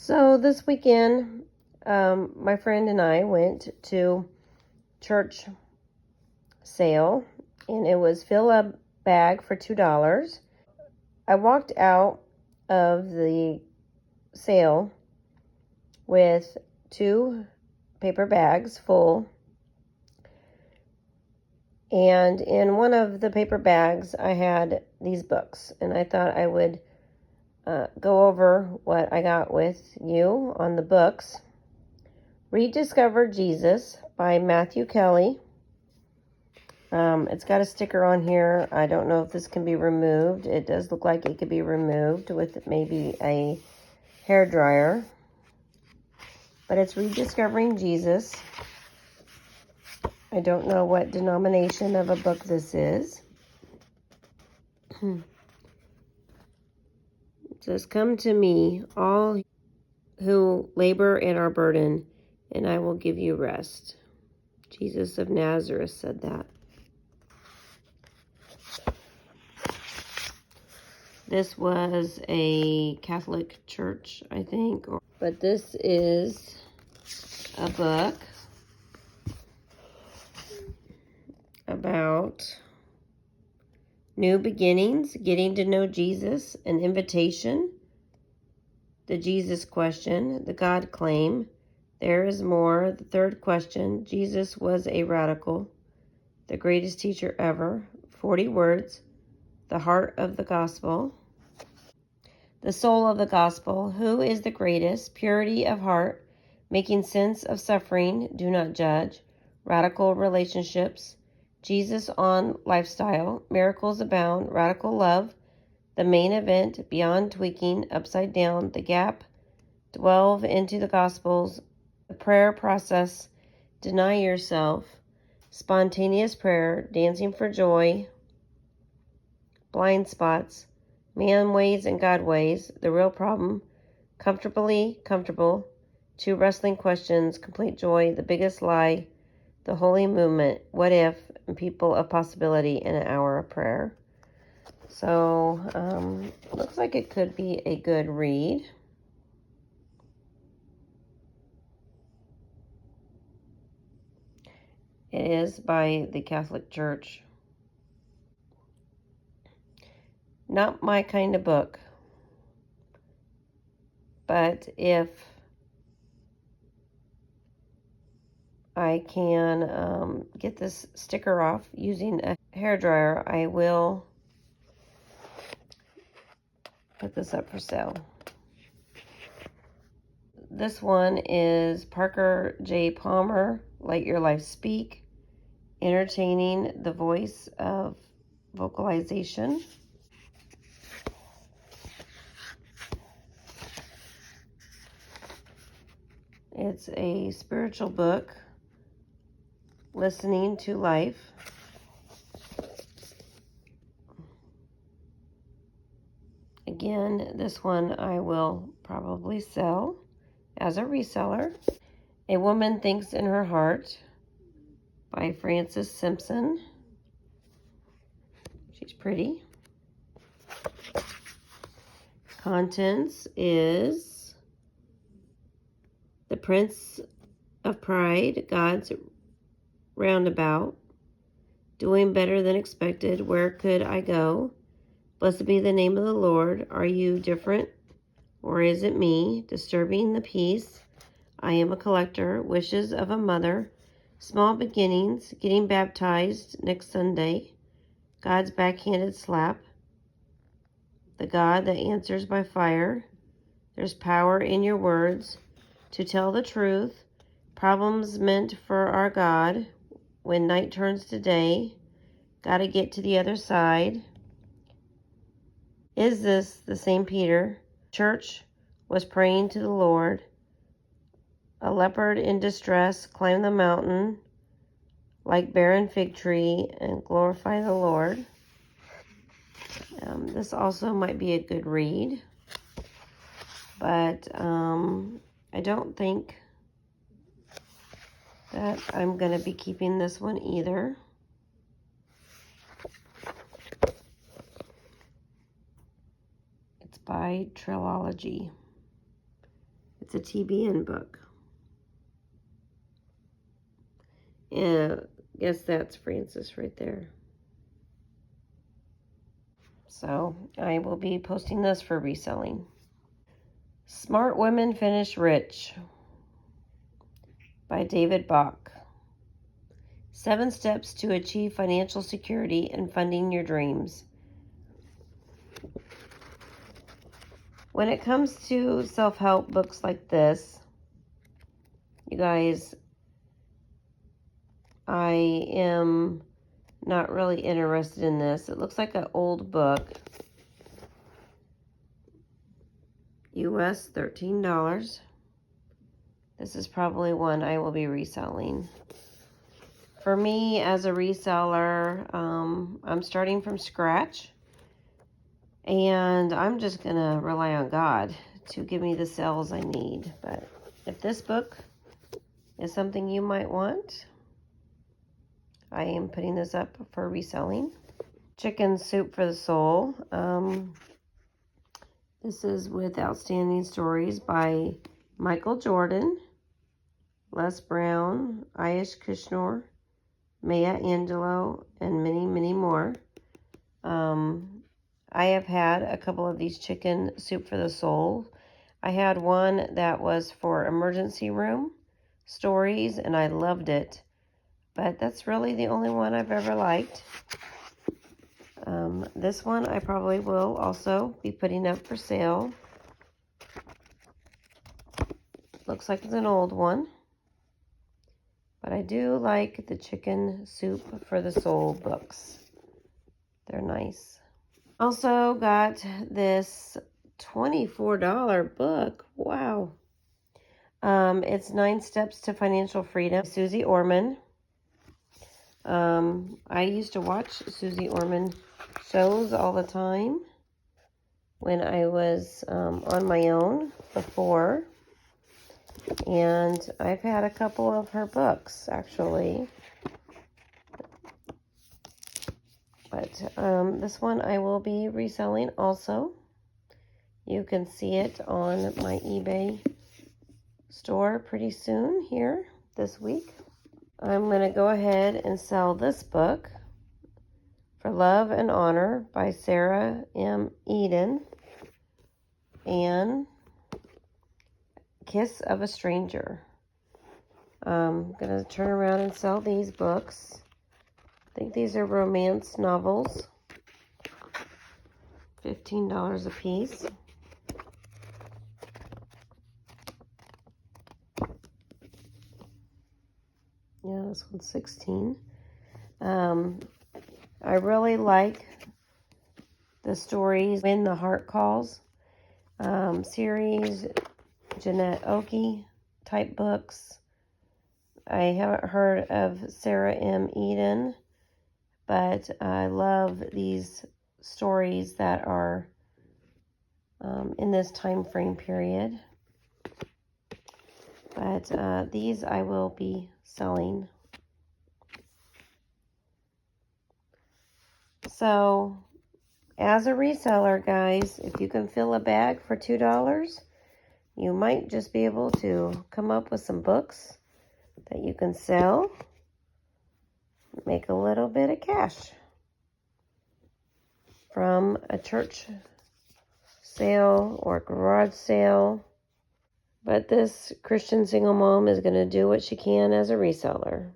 So this weekend, my friend and I went to church sale, and it was fill a bag for $2. I walked out of the sale with 2 paper bags full, and in one of the paper bags I had these books, and I thought I would go over what I got with you on the books. Rediscover Jesus by Matthew Kelly. It's got a sticker on here. I don't know if this can be removed. It does look like it could be removed with maybe a hair dryer. But it's Rediscovering Jesus. I don't know what denomination of a book this is. It says, "Come to me, all who labor and are burdened, and I will give you rest." Jesus of Nazareth said that. This was a Catholic church, I think. But this is a book about new beginnings, getting to know Jesus, an invitation, the Jesus question, the God claim, there is more, the third question, Jesus was a radical, the greatest teacher ever, 40 words, the heart of the gospel, the soul of the gospel, who is the greatest, purity of heart, making sense of suffering, do not judge, radical relationships, Jesus on lifestyle, miracles abound, radical love, the main event, beyond tweaking, upside down, the gap, delve into the gospels, the prayer process, deny yourself, spontaneous prayer, dancing for joy, blind spots, man ways and God ways, the real problem, comfortably comfortable, 2 wrestling questions, complete joy, the biggest lie, the holy movement, what if, and people of possibility, in an hour of prayer. So, looks like it could be a good read. It is by the Catholic Church. Not my kind of book. But if I can get this sticker off using a hairdryer, I will put this up for sale. This one is Parker J. Palmer, Let Your Life Speak, Entertaining the Voice of Vocalization. It's a spiritual book, Listening to Life. Again, this one I will probably sell as a reseller. A Woman Thinks in Her Heart by Frances Simpson. She's pretty. Contents is The Prince of Pride, God's Roundabout, Doing Better Than Expected, Where Could I Go? Blessed be the name of the Lord. Are you different, or is it me? Disturbing the peace. I am a collector. Wishes of a mother. Small beginnings. Getting baptized next Sunday. God's backhanded slap. The God that answers by fire. There's power in your words. To tell the truth. Problems meant for our God. When night turns to day. Gotta get to the other side. Is this the same Peter? Church was praying to the Lord. A leopard in distress climbed the mountain like barren fig tree and glorify the Lord. This also might be a good read, but I don't think that I'm going to be keeping this one either. It's by Trilogy. It's a TBN book. Yeah, I guess that's Francis right there. So I will be posting this for reselling. Smart Women Finish Rich by David Bach. 7 steps to achieve financial security and funding your dreams. When it comes to self-help books like this, you guys, I am not really interested in this. It looks like an old book. US $13. This is probably one I will be reselling. For me, as a reseller, I'm starting from scratch. And I'm just going to rely on God to give me the sales I need. But if this book is something you might want, I am putting this up for reselling. Chicken Soup for the Soul. This is with Outstanding Stories by Michael Jordan, Les Brown, Ayush Kushnor, Maya Angelou, and many, many more. I have had a couple of these Chicken Soup for the Soul. I had one that was for emergency room stories, and I loved it. But that's really the only one I've ever liked. This one I probably will also be putting up for sale. Looks like it's an old one. But I do like the Chicken Soup for the Soul books. They're nice. Also got this $24 book. Wow. It's 9 Steps to Financial Freedom. Susie Orman. I used to watch Susie Orman shows all the time when I was on my own before. And I've had a couple of her books, actually. But this one I will be reselling also. You can see it on my eBay store pretty soon here this week. I'm going to go ahead and sell this book, For Love and Honor by Sarah M. Eden, and Kiss of a Stranger. I'm going to turn around and sell these books. I think these are romance novels. $15 a piece. Yeah, this one's 16. I really like the stories When the Heart Calls series, Jeanette Oki type books. I haven't heard of Sarah M. Eden, but I love these stories that are in this time frame period. But these I will be selling. So, as a reseller, guys, if you can fill a bag for $2, you might just be able to come up with some books that you can sell, make a little bit of cash from a church sale or garage sale. But this Christian single mom is going to do what she can as a reseller.